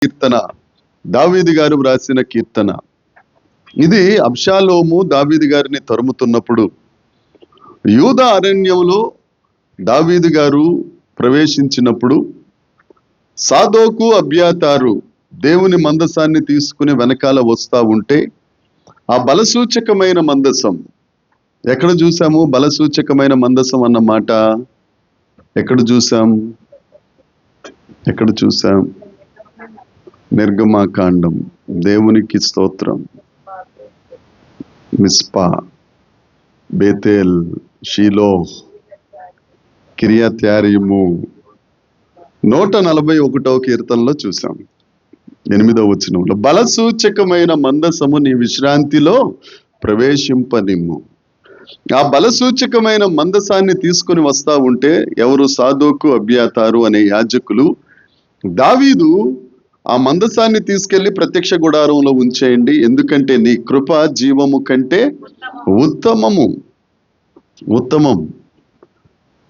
కీర్తన, దావీదు గారు వ్రాసిన కీర్తన. ఇది అబ్షాలోము దావీదు గారిని తరుముతున్నప్పుడు యూదా అరణ్యంలో దావీదు గారు ప్రవేశించినప్పుడు సాదోకు అబ్యాతారు దేవుని మందసాన్ని తీసుకుని వెనకాల వస్తా ఉంటే ఆ బలసూచకమైన మందసం ఎక్కడ చూసాము? బలసూచకమైన మందసం అన్న మాట ఎక్కడ చూసాం? నిర్గమాకాండం. దేవునికి స్తోత్రం. మిస్పా, బేతేల్, షీలో, కిర్యత్యారీము 141వ కీర్తనలో చూసాం. 8వ వచనంలో బలసూచకమైన మందసము నీ విశ్రాంతిలో ప్రవేశింపనిమ్ము. ఆ బలసూచకమైన మందసాన్ని తీసుకుని వస్తా ఉంటే ఎవరు? సాదోకు అబ్యాతారు అనే యాజకులు దావీదు ఆ మందసాన్ని తీసుకెళ్లి ప్రత్యక్ష గుడారంలో ఉంచేయండి, ఎందుకంటే నీ కృప జీవము కంటే ఉత్తమం.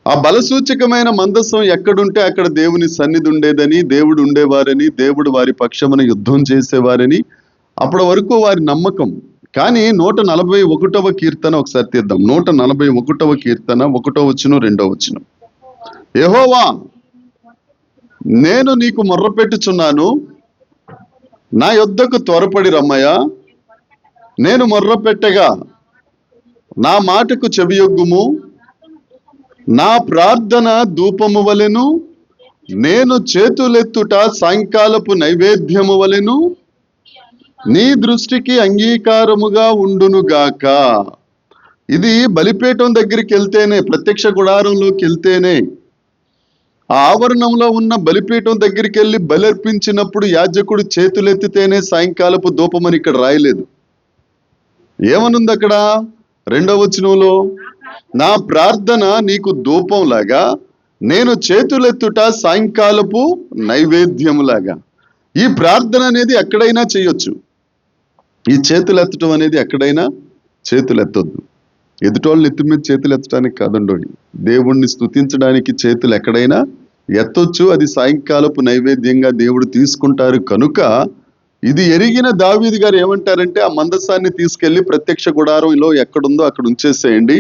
ఆ బలసూచకమైన మందసం ఎక్కడుంటే అక్కడ దేవుని సన్నిధి ఉండేదని, దేవుడు ఉండేవారని, దేవుడు వారి పక్షమున యుద్ధం చేసేవారని అప్పటి వరకు వారి నమ్మకం. కానీ 141వ కీర్తన ఒకసారి తీద్దాం. 141వ కీర్తన 1వ వచనం 2వ వచనం. యెహోవా, నేను నీకు మొర్రపెట్టుచున్నాను, నా యొద్దకు త్వరపడి రమ్మయ్యా. నేను మొర్రపెట్టగా నా మాటకు చెవియొగ్గుము. నా ప్రార్థన ధూపము వలెను, నేను చేతులెత్తుట సాయంకాలపు నైవేద్యము వలెను నీ దృష్టికి అంగీకారముగా ఉండునుగాక. ఇది బలిపీఠం దగ్గరికి వెళ్తేనే, ప్రత్యక్ష గుడారంలోకి వెళ్తేనే, ఆ ఆవరణంలో ఉన్న బలిపీఠం దగ్గరికి వెళ్ళి బలర్పించినప్పుడు యాజకుడు చేతులెత్తితేనే సాయంకాలపు ధూపమని ఇక్కడ రాయలేదు. ఏమనుంది అక్కడ? 2వ వచనంలో, నా ప్రార్థన నీకు ధూపంలాగా, నేను చేతులెత్తుట సాయంకాలపు నైవేద్యములాగా. ఈ ప్రార్థన అనేది ఎక్కడైనా చేయొచ్చు. ఈ చేతులెత్తడం అనేది ఎక్కడైనా చేతులెత్తొద్దు. ఎదుటోళ్ళని ఎత్తి మీద చేతులు ఎత్తడానికి కాదండి, దేవుణ్ణి స్తుతించడానికి చేతులు ఎక్కడైనా ఎత్తొచ్చు. అది సాయంకాలపు నైవేద్యంగా దేవుడు తీసుకుంటారు. కనుక ఇది ఎరిగిన దావీదు గారు ఏమంటారంటే, ఆ మందసాన్ని తీసుకెళ్లి ప్రత్యక్ష గుడారంలో ఎక్కడుందో అక్కడ ఉంచేసేయండి,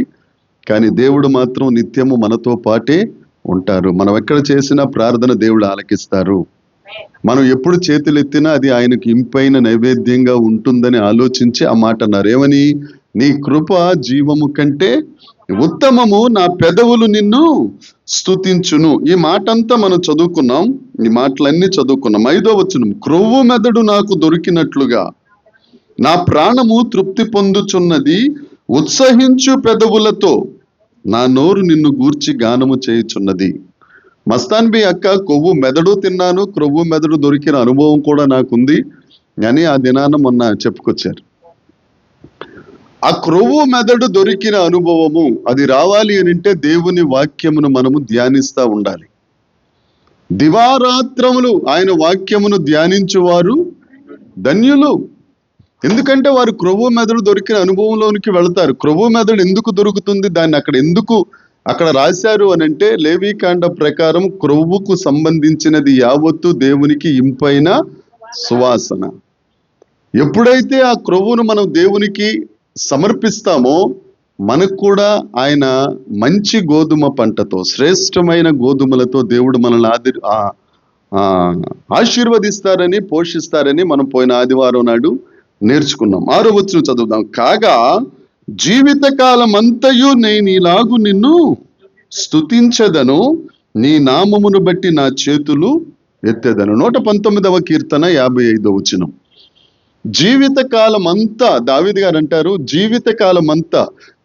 కానీ దేవుడు మాత్రం నిత్యము మనతో పాటే ఉంటారు. మనం ఎక్కడ చేసినా ప్రార్థన దేవుడు ఆలకిస్తారు. మనం ఎప్పుడు చేతులు ఎత్తినా అది ఆయనకు ఇంపైన నైవేద్యంగా ఉంటుందని ఆలోచించి ఆ మాట అన్నారు. ఏమని? నీ కృప జీవము కంటే ఉత్తమము, నా పెదవులు నిన్ను స్తుతించును. ఈ మాట అంతా మనం చదువుకున్నాం. ఈ మాటలన్నీ చదువుకున్నాం. 5వ వచనం, క్రొవ్వు మెదడు నాకు దొరికినట్లుగా నా ప్రాణము తృప్తి పొందుచున్నది, ఉత్సహించు పెదవులతో నా నోరు నిన్ను గూర్చి గానము చేయుచున్నది. మస్తాన్ బి అక్క, కొవ్వు మెదడు తిన్నాను, క్రొవ్వు మెదడు దొరికిన అనుభవం కూడా నాకుంది అని ఆ దినాన మొన్న చెప్పుకొచ్చారు. ఆ క్రొవ్వు మెదడు దొరికిన అనుభవము అది రావాలి అని అంటే దేవుని వాక్యమును మనము ధ్యానిస్తూ ఉండాలి. దివారాత్రములు ఆయన వాక్యమును ధ్యానించువారు ధన్యులు, ఎందుకంటే వారు క్రొవ్వు మెదడు దొరికిన అనుభవంలోనికి వెళతారు. క్రొవ్వు మెదడు ఎందుకు దొరుకుతుంది? దాన్ని అక్కడ రాశారు అని అంటే, లేవీకాండ ప్రకారం క్రొవ్వుకు సంబంధించినది యావత్తు దేవునికి ఇంపైన సువాసన. ఎప్పుడైతే ఆ క్రొవ్వును మనం దేవునికి సమర్పిస్తామో మనకు కూడా ఆయన మంచి గోధుమ పంటతో, శ్రేష్టమైన గోధుమలతో దేవుడు మనల్ని ఆశీర్వదిస్తారని, పోషిస్తారని మనం పోయిన ఆదివారం నాడు నేర్చుకున్నాం. 6వ వచనం చదువుదాం. కాగా జీవితకాలం అంతయు నేను ఇలాగు నిన్ను స్తుతించదను, నీ నామమును బట్టి నా చేతులు ఎత్తెదను. 119వ కీర్తన 55వ వచనం. జీవితకాలం అంతా దావీదు గారు అంటారు, జీవితకాలం అంతా.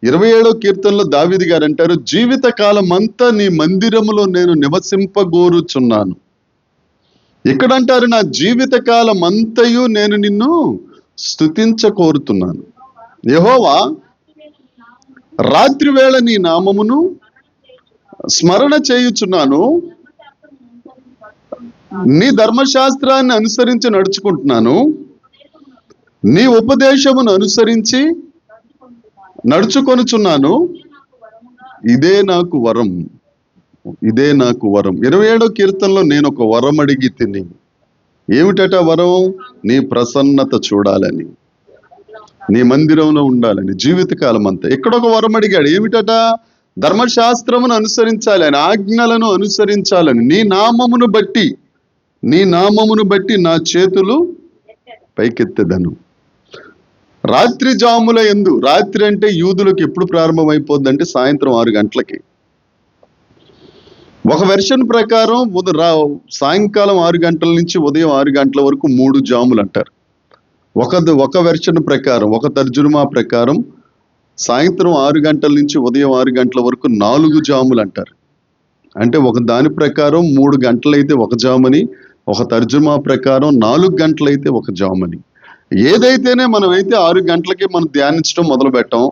27వ కీర్తనలో దావీదు గారు అంటారు, జీవితకాలం అంతా నీ మందిరములో నేను నివసింపగోరుచున్నాను. ఇక్కడ అంటారు, నా జీవితకాలం అంతయు నేను నిన్ను స్తుతించకోరుతున్నాను. యెహోవా, రాత్రి వేళ నీ నామమును స్మరణ చేయుచున్నాను, నీ ధర్మశాస్త్రాన్ని అనుసరించి నడుచుకుంటున్నాను, నీ ఉపదేశమును అనుసరించి నడుచుకొనుచున్నాను. ఇదే నాకు వరం. 27వ కీర్తనలో నేను ఒక వరం అడిగి తిని, ఏమిటట వరం? నీ ప్రసన్నత చూడాలని, నీ మందిరంలో ఉండాలని, జీవితకాలం అంతా. ఎక్కడొక వరం అడిగాడు, ఏమిటట? ధర్మశాస్త్రమును అనుసరించాలి, ఆయన ఆజ్ఞలను అనుసరించాలని, నీ నామమును బట్టి నా చేతులు పైకెత్తెదను. రాత్రి జాముల యందు, రాత్రి అంటే యూదులకు ఎప్పుడు ప్రారంభమైపోద్ది అంటే సాయంత్రం 6 గంటలకి. ఒక వెర్షన్ ప్రకారం సాయంకాలం 6 గంటల నుంచి ఉదయం 6 గంటల వరకు 3 జాములు అంటారు. ఒక వెర్షన్ ప్రకారం, ఒక తర్జుమా ప్రకారం సాయంత్రం 6 గంటల నుంచి ఉదయం 6 గంటల వరకు 4 జాములు అంటారు. అంటే ఒక దాని ప్రకారం 3 గంటలైతే ఒక జామని, ఒక తర్జుమా ప్రకారం 4 గంటలైతే ఒక జామని. ఏదైతేనే మనమైతే 6 గంటలకి మనం ధ్యానించడం మొదలు పెట్టాం.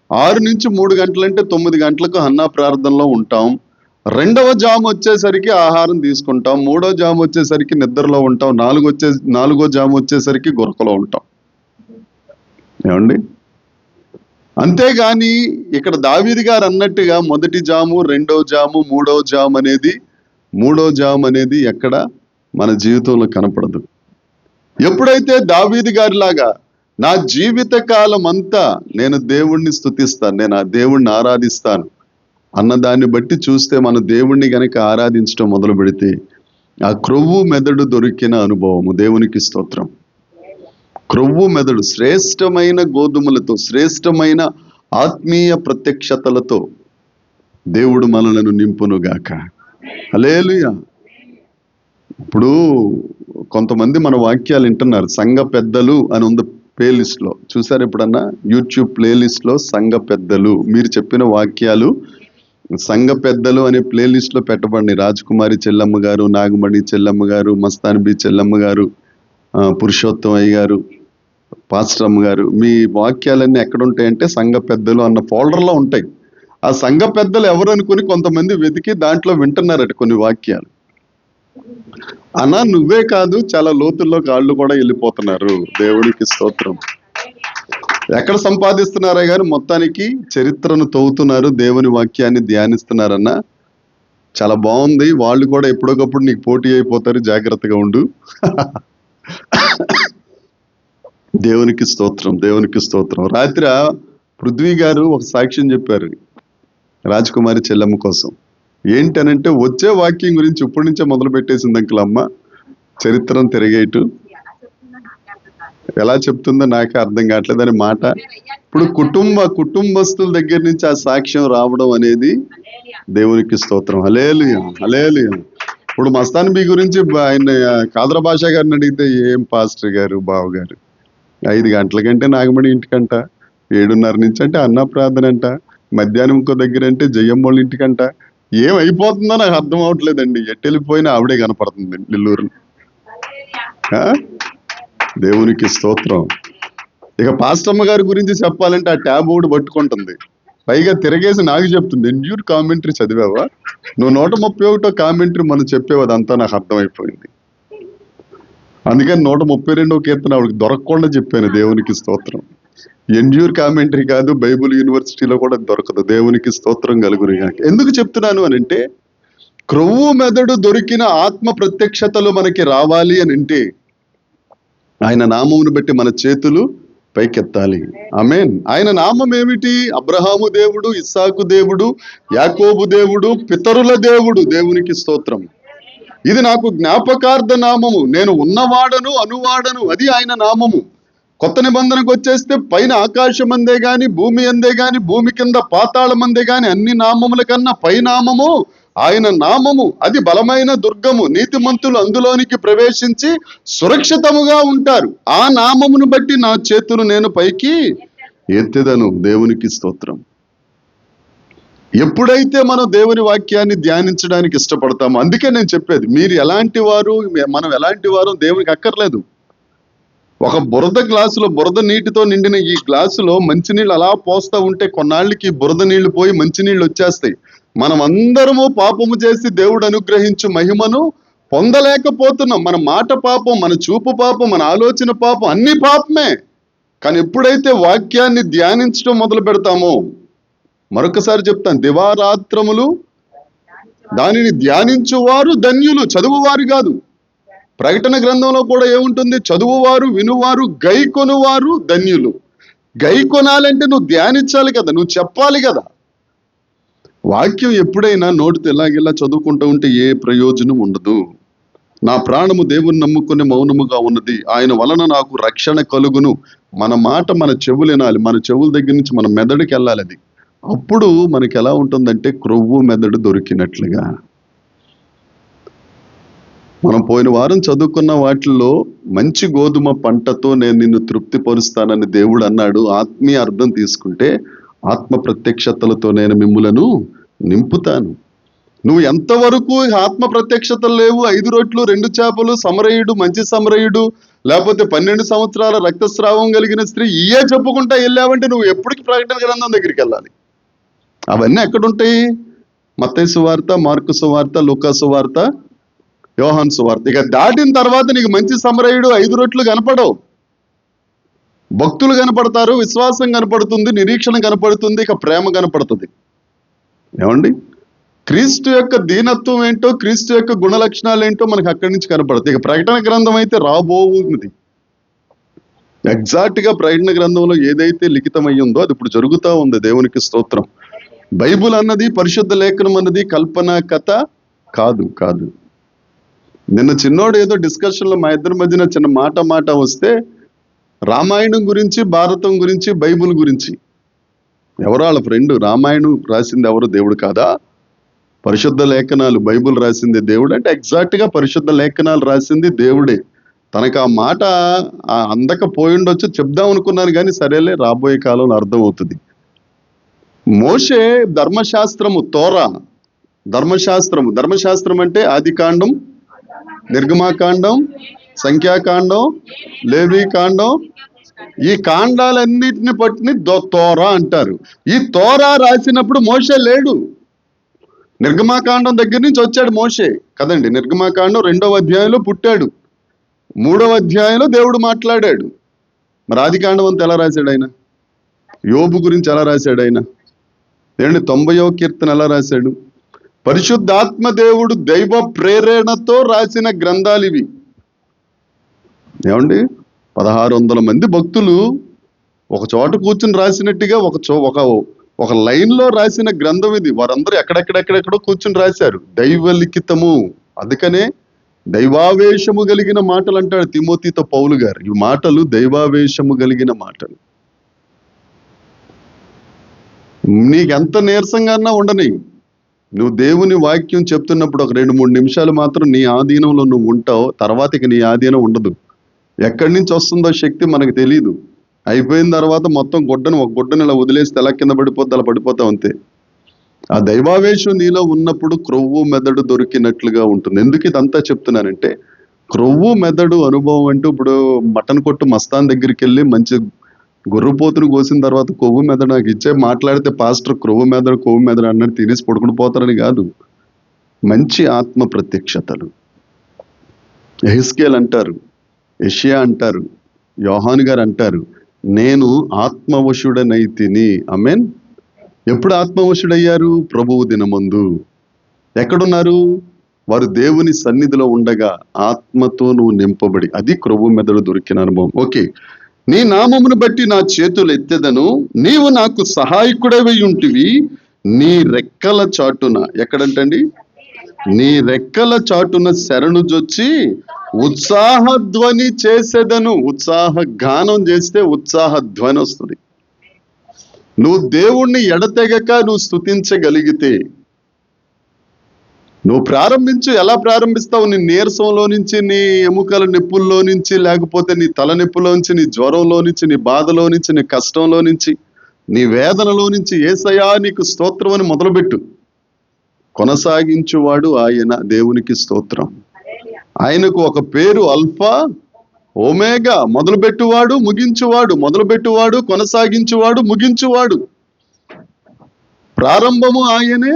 6 నుంచి 3 గంటలంటే 9 గంటలకు హన్నా ప్రార్థనలో ఉంటాం. 2వ జాము వచ్చేసరికి ఆహారం తీసుకుంటాం. 3వ జాము వచ్చేసరికి నిద్రలో ఉంటాం. 4వ జాము వచ్చేసరికి గురకలో ఉంటాం. ఏమండి? అంతేగాని ఇక్కడ దావీదు గారు అన్నట్టుగా మొదటి జాము, 2వ జాము, 3వ జాము అనేది ఎక్కడ మన జీవితంలో కనపడదు. ఎప్పుడైతే దావీదు గారిలాగా నా జీవిత కాలం అంతా నేను దేవుణ్ణి స్తుతిస్తాను, నేను ఆ దేవుణ్ణి ఆరాధిస్తాను అన్నదాన్ని బట్టి చూస్తే మన దేవుణ్ణి గనక ఆరాధించడం మొదలు పెడితే ఆ క్రొవ్వు మెదడు దొరికిన అనుభవము. దేవునికి స్తోత్రం. క్రొవ్వు మెదడు శ్రేష్టమైన గోధుమలతో, శ్రేష్టమైన ఆత్మీయ ప్రత్యక్షతలతో దేవుడు మనలను నింపునుగాక. హల్లెలూయా. ఇప్పుడు కొంతమంది మన వాక్యాలు వింటున్నారు. సంఘ పెద్దలు అని ఉంది ప్లేలిస్ట్ లో, చూసారు ఎప్పుడన్నా? యూట్యూబ్ ప్లేలిస్ట్ లో సంఘ పెద్దలు, మీరు చెప్పిన వాక్యాలు సంఘ పెద్దలు అనే ప్లేలిస్ట్ లో పెట్టబడి, రాజకుమారి చెల్లమ్మ గారు, నాగమణి చెల్లమ్మ గారు, మస్తాన్బి చెల్లమ్మ గారు, పురుషోత్తం అయ్య గారు, పాస్టర్ అమ్మ గారు, మీ వాక్యాలన్నీ ఎక్కడ ఉంటాయంటే సంఘ పెద్దలు అన్న ఫోల్డర్లో ఉంటాయి. ఆ సంఘ పెద్దలు ఎవరు అనుకుని కొంతమంది వెతికి దాంట్లో వింటున్నారట కొన్ని వాక్యాలు. అన్నా నువ్వే కాదు, చాలా లోతుల్లో కాళ్ళు కూడా వెళ్ళిపోతున్నారు. దేవుడికి స్తోత్రం. ఎక్కడ సంపాదిస్తున్నారా గారు? మొత్తానికి చరిత్రను తవ్వుతున్నారు, దేవుని వాక్యాన్ని ధ్యానిస్తున్నారన్నా. చాలా బాగుంది. వాళ్ళు కూడా ఎప్పటికప్పుడు నీకు పోటీ అయిపోతారు, జాగ్రత్తగా ఉండు. దేవునికి స్తోత్రం, దేవునికి స్తోత్రం. రాత్రి పృథ్వీ గారు ఒక సాక్ష్యం చెప్పారు రాజకుమారి చెల్లమ్మ కోసం. ఏంటనంటే వచ్చే వాక్యం గురించి ఇప్పటి నుంచే మొదలు పెట్టేసింది అంకుల్ అమ్మ. చరిత్రను తిరిగేటు ఎలా చెప్తుందో నాకే అర్థం కావట్లేదు అని మాట. ఇప్పుడు కుటుంబస్తుల దగ్గర నుంచి ఆ సాక్ష్యం రావడం అనేది దేవునికి స్తోత్రం. హల్లెలూయా, హల్లెలూయా. ఇప్పుడు మస్తాన్బి గురించి ఆయన కాదర భాష గారిని అడిగితే, ఏం పాస్టర్ గారు, బావ గారు 5 గంటల కంటే నాగమణి ఇంటికంట, 7:30 నుంచి అంటే అన్న ప్రార్థన అంట, మధ్యాహ్నం ఇంకో దగ్గర అంటే జయమ్మోళ్ళ ఇంటికంట. ఏమైపోతుందో నాకు అర్థం అవట్లేదండి. ఎట్టెళ్ళిపోయినా ఆవిడే కనపడుతుంది నెల్లూరు. దేవునికి స్తోత్రం. ఇక పాస్టమ్మ గారి గురించి చెప్పాలంటే ఆ ట్యాబ్ ఒకటి పట్టుకుంటుంది, పైగా తిరగేసి నాకు చెప్తుంది, ఎండ్యూర్ కామెంటరీ చదివావా నువ్వు? 131 కామెంటరీ మనం చెప్పేవి, అదంతా నాకు అర్థమైపోయింది. అందుకని 132వ కీర్తన ఆవిడకి దొరకకుండా చెప్పాను. దేవునికి స్తోత్రం. ఎండ్యూర్ కామెంటరీ కాదు, బైబుల్ యూనివర్సిటీలో కూడా దొరకదు. దేవునికి స్తోత్రం కలుగును గాక. ఎందుకు చెప్తున్నాను అని అంటే, క్రొవ్వు మెదడు దొరికిన ఆత్మ ప్రత్యక్షతలు మనకి రావాలి అని అంటే ఆయన నామమును బట్టి మన చేతులు పైకెత్తాలి. ఆమేన్. ఆయన నామం ఏమిటి? అబ్రహాము దేవుడు, ఇస్సాకు దేవుడు, యాకోబు దేవుడు, పితరుల దేవుడు. దేవునికి స్తోత్రం. ఇది నాకు జ్ఞాపకార్థ నామము, నేను ఉన్నవాడను అనువాడను, అది ఆయన నామము. కొత్త నిబంధనకు వచ్చేస్తే పైన ఆకాశం అందే గాని, భూమి అందే గాని, భూమి కింద పాతాళం అందే గాని, అన్ని నామముల కన్నా పైనామము ఆయన నామము. అది బలమైన దుర్గము, నీతిమంతులు అందులోనికి ప్రవేశించి సురక్షితముగా ఉంటారు. ఆ నామమును బట్టి నా చేతులు నేను పైకి ఎత్తెదను. దేవునికి స్తోత్రం. ఎప్పుడైతే మనం దేవుని వాక్యాన్ని ధ్యానించడానికి ఇష్టపడతామో, అందుకే నేను చెప్పేది, మీరు ఎలాంటి వారు, మనం ఎలాంటి వారు దేవునికి అక్కర్లేదు. ఒక బురద గ్లాసులో, బురద నీటితో నిండిన ఈ గ్లాసులో మంచినీళ్ళు అలా పోస్తా ఉంటే కొన్నాళ్ళకి బురద నీళ్లు పోయి మంచినీళ్ళు వచ్చేస్తాయి. మనం అందరము పాపము చేసి దేవుడు అనుగ్రహించు మహిమను పొందలేకపోతున్నాం. మన మాట పాపం, మన చూపు పాపం, మన ఆలోచన పాపం, అన్ని పాపమే. కానీ ఎప్పుడైతే వాక్యాన్ని ధ్యానించడం మొదలు పెడతామో, మరొకసారి చెప్తాను, దివారాత్రములు దానిని ధ్యానించువారు ధన్యులు, చదువువారు కాదు. ప్రకటన గ్రంథంలో కూడా ఏముంటుంది? చదువువారు, వినువారు, గైకొనువారు ధన్యులు. గైకొనాలంటే నువ్వు ధ్యానించాలి కదా, నువ్వు చెప్పాలి కదా. వాక్యం ఎప్పుడైనా నోటితో ఇలాగిలా చదువుకుంటూ ఉంటే ఏ ప్రయోజనం ఉండదు. నా ప్రాణము దేవుని నమ్ముకుని మౌనముగా ఉన్నది, ఆయన వలన నాకు రక్షణ కలుగును. మన మాట మన చెవులు వినాలి, మన చెవుల దగ్గర నుంచి మన మెదడుకి వెళ్ళాలి. అది అప్పుడు మనకి ఎలా ఉంటుందంటే క్రొవ్వు మెదడు దొరికినట్లుగా. మనం పోయిన వారం చదువుకున్న వాటిల్లో మంచి గోధుమ పంటతో నేను నిన్ను తృప్తిపరుస్తానని దేవుడు అన్నాడు. ఆత్మీయ అర్థం తీసుకుంటే ఆత్మ ప్రత్యక్షతలతో నేను మిమ్ములను నింపుతాను. నువ్వు ఎంతవరకు ఆత్మ ప్రత్యక్షతలు లేవు, 5 రొట్లు 2 చేపలు, సమరయుడు, మంచి సమరయుడు, లేకపోతే 12 సంవత్సరాల రక్తస్రావం కలిగిన స్త్రీ, ఇయే చెప్పుకుంటా వెళ్ళావంటే నువ్వు ఎప్పటికి ప్రకటన గ్రంథం దగ్గరికి వెళ్ళాలి. అవన్నీ ఎక్కడుంటాయి? మత్తయి సువార్త, మార్కు సువార్త, లూకా సువార్త, యోహాను సువార్త. ఇక దాటిన తర్వాత నీకు మంచి సమరయుడు, 5 రొట్లు కనపడవు. భక్తులు కనపడతారు, విశ్వాసం కనపడుతుంది, నిరీక్షణ కనపడుతుంది, ఇక ప్రేమ కనపడుతుంది. ఏమండి? క్రీస్తు యొక్క దీనత్వం ఏంటో, క్రీస్తు యొక్క గుణ లక్షణాలు ఏంటో మనకు అక్కడి నుంచి కనపడుతుంది. ఇక ప్రకటన గ్రంథం అయితే రాబోతుంది. ఎగ్జాక్ట్ గా ప్రకటన గ్రంథంలో ఏదైతే లిఖితమై ఉందో అది ఇప్పుడు జరుగుతూ ఉంది. దేవునికి స్తోత్రం. బైబుల్ అన్నది, పరిశుద్ధ లేఖనం అన్నది కల్పన కథ కాదు కాదు. నిన్న చిన్నోడు ఏదో డిస్కషన్ లో మా ఇద్దరి మధ్యన చిన్న మాట వస్తే రామాయణం గురించి, భారతం గురించి, బైబుల్ గురించి, ఎవరో వాళ్ళ ఫ్రెండ్, రామాయణం రాసింది ఎవరు? దేవుడు కాదా? పరిశుద్ధ లేఖనాలు, బైబుల్ రాసింది దేవుడు అంటే ఎగ్జాక్ట్ గా పరిశుద్ధ లేఖనాలు రాసింది దేవుడే. తనకు ఆ మాట అందకపోయిండొచ్చు, చెప్దాం అనుకున్నాను కానీ సరేలే, రాబోయే కాలంలో అర్థం అవుతుంది. మోషే ధర్మశాస్త్రము, తోరా ధర్మశాస్త్రం అంటే ఆదికాండం, నిర్గమాకాండం, సంఖ్యాకాండం, లేవీకాండం, ఈ కాండాలన్నిటిని పట్టిని తోరా అంటారు. ఈ తోరా రాసినప్పుడు మోషే లేడు. నిర్గమాకాండం దగ్గర నుంచి వచ్చాడు మోషే కదండి. నిర్గమాకాండం 2వ అధ్యాయంలో పుట్టాడు, 3వ అధ్యాయంలో దేవుడు మాట్లాడాడు. మరి ఆదికాండం అంతా ఎలా రాశాడు ఆయన? యోబు గురించి ఎలా రాశాడు ఆయన? 90వ కీర్తన ఎలా రాశాడు? పరిశుద్ధాత్మ దేవుడు దైవ ప్రేరణతో రాసిన గ్రంథాలు ఇవి. ఏమండి? 1600 మంది భక్తులు ఒక చోట కూర్చుని రాసినట్టుగా ఒక లైన్ లో రాసిన గ్రంథం ఇది. వారందరూ ఎక్కడెక్కడెక్కడెక్కడో కూర్చుని రాశారు. దైవ లిఖితము. అందుకనే దైవావేశము కలిగిన మాటలు అంటాడు తిమోతితో పౌలు గారు. ఈ మాటలు దైవావేశము కలిగిన మాటలు. నీకెంత నీరసంగా ఉండని, నువ్వు దేవుని వాక్యం చెప్తున్నప్పుడు ఒక 2-3 నిమిషాలు మాత్రం నీ ఆధీనంలో నువ్వు ఉంటావు. తర్వాత ఇక నీ ఆధీనం ఉండదు. ఎక్కడి నుంచి వస్తుందో శక్తి మనకు తెలియదు. అయిపోయిన తర్వాత మొత్తం ఒక గుడ్డను ఇలా వదిలేస్తే ఎలా కింద పడిపోద్ది, అలా పడిపోతావు అంతే. ఆ దైవావేశం నీలో ఉన్నప్పుడు క్రొవ్వు మెదడు దొరికినట్లుగా ఉంటుంది. ఎందుకు ఇదంతా చెప్తున్నానంటే, క్రొవ్వు మెదడు అనుభవం అంటే ఇప్పుడు మటన్ కొట్టు మస్తాన్ దగ్గరికి వెళ్ళి మంచి గొర్రెపోతును కోసిన తర్వాత కొవ్వు మెదడు నాకు ఇచ్చే మాట్లాడితే పాస్టర్ కొవ్వు మెదడు అన్నట్టు తినేసి పడుకుని పోతారని కాదు. మంచి ఆత్మ ప్రత్యక్షతలు. ఎహెస్కేల్ అంటారు, యెషయా అంటారు, యోహాను గారు అంటారు, నేను ఆత్మవశుడనైతిని. ఆమేన్. ఎప్పుడు ఆత్మవశుడయ్యారు? ప్రభువు దినమందు. ఎక్కడున్నారు వారు? దేవుని సన్నిధిలో ఉండగా ఆత్మతో నువ్వు నింపబడి. అది క్రొవ్వు మెదడు దొరికిన అనుభవం. ఓకే. నీ నామమును బట్టి నా చేతులు ఎత్తెదను, నీవు నాకు సహాయకుడవై ఉంటివి, నీ రెక్కల చాటున. ఎక్కడంటండి? నీ రెక్కల చాటున శరణు జొచ్చి ఉత్సాహధ్వని చేసేదను. ఉత్సాహ గానం చేస్తే ఉత్సాహ ధ్వని వస్తుంది. నువ్వు దేవుణ్ణి ఎడతెగక నువ్వు స్తుతించగలిగితే, నువ్వు ప్రారంభించు. ఎలా ప్రారంభిస్తావు? నీ నీరసంలో నుంచి, నీ ఎముకల నొప్పుల్లో నుంచి, లేకపోతే నీ తలనొప్పిలో నుంచి, నీ జ్వరంలో నుంచి, నీ బాధలో నుంచి, నీ కష్టంలో నుంచి, నీ వేదనలో నుంచి యేసయ్యా నీకు స్తోత్రం అని మొదలుపెట్టు. కొనసాగించువాడు ఆయన. దేవునికి స్తోత్రం. ఆయనకు ఒక పేరు అల్ఫా ఓమేగా. మొదలుపెట్టువాడు, ముగించువాడు. మొదలుపెట్టువాడు, కొనసాగించువాడు, ముగించువాడు. ప్రారంభము ఆయనే,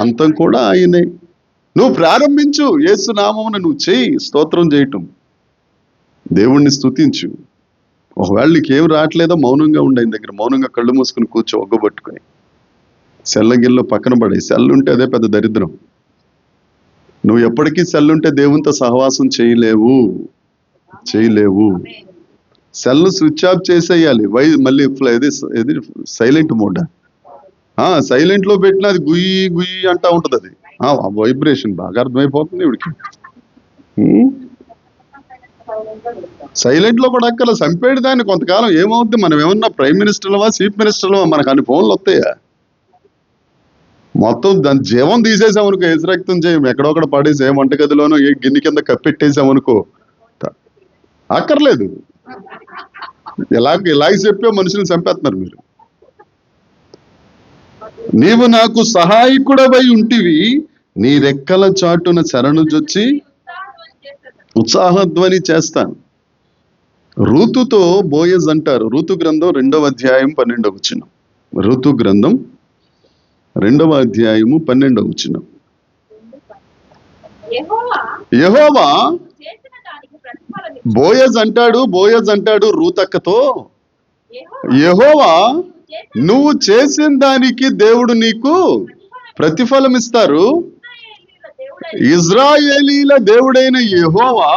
అంతం కూడా ఆయనే. నువ్వు ప్రారంభించు. యేసు నామమున నువ్వు చేయి స్తోత్రం చేయటం. దేవుణ్ణి స్తుతించు. ఒకవేళ నీకేం రావట్లేదో మౌనంగా ఉండే దగ్గర, మౌనంగా కళ్ళు మూసుకుని కూర్చో, ఒగ్గబట్టుకుని. సెల్లగిల్లో పక్కన పడే. సెల్లు ఉంటే అదే పెద్ద దరిద్రం. నువ్వు ఎప్పటికీ సెల్ ఉంటే దేవునితో సహవాసం చేయలేవు. సెల్ స్విచ్ ఆఫ్ చేసేయాలి. మళ్ళీ ఇది సైలెంట్ మోడ్. సైలెంట్ లో పెట్టిన అది గుయ్యి గుయ్యి అంటా ఉంటది. అది వైబ్రేషన్ బాగా అర్థమైపోతుంది ఇవిడికి. సైలెంట్ లో కూడా అక్కల చంపేడు దాన్ని. కొంతకాలం ఏమవుద్ది, మనం ఏమన్నా ప్రైమ్ మినిస్టర్లవా చీఫ్ మినిస్టర్లవా, మనకు అన్ని ఫోన్లు వస్తాయా? మొత్తం దాని జీవం తీసేసామనుకో, రక్తం చేయం ఎక్కడొక్కడ పడేసి ఏ వంటగదిలోనో ఏ గిన్నె కింద కప్పెట్టేసామనుకో అక్కర్లేదు. ఇలాగ చెప్పే మనుషులను చంపేస్తున్నారు మీరు. నీవు నాకు సహాయకుడవై ఉంటివి, నీ రెక్కల చాటున శరణుజొచ్చి ఉత్సాహధ్వని చేస్తాను. రూతుతో బోయజ్ అంటారు. ఋతు గ్రంథం 2వ అధ్యాయం 12వ వచనం. ఋతు గ్రంథం 2వ అధ్యాయము 12వ వచనం. యెహోవా బోయజ్ అంటాడు రూతక్కతో, యెహోవా నువ్వు చేసిన దానికి దేవుడు నీకు ప్రతిఫలం ఇస్తారు. ఇజ్రాయేలీల దేవుడైన యెహోవా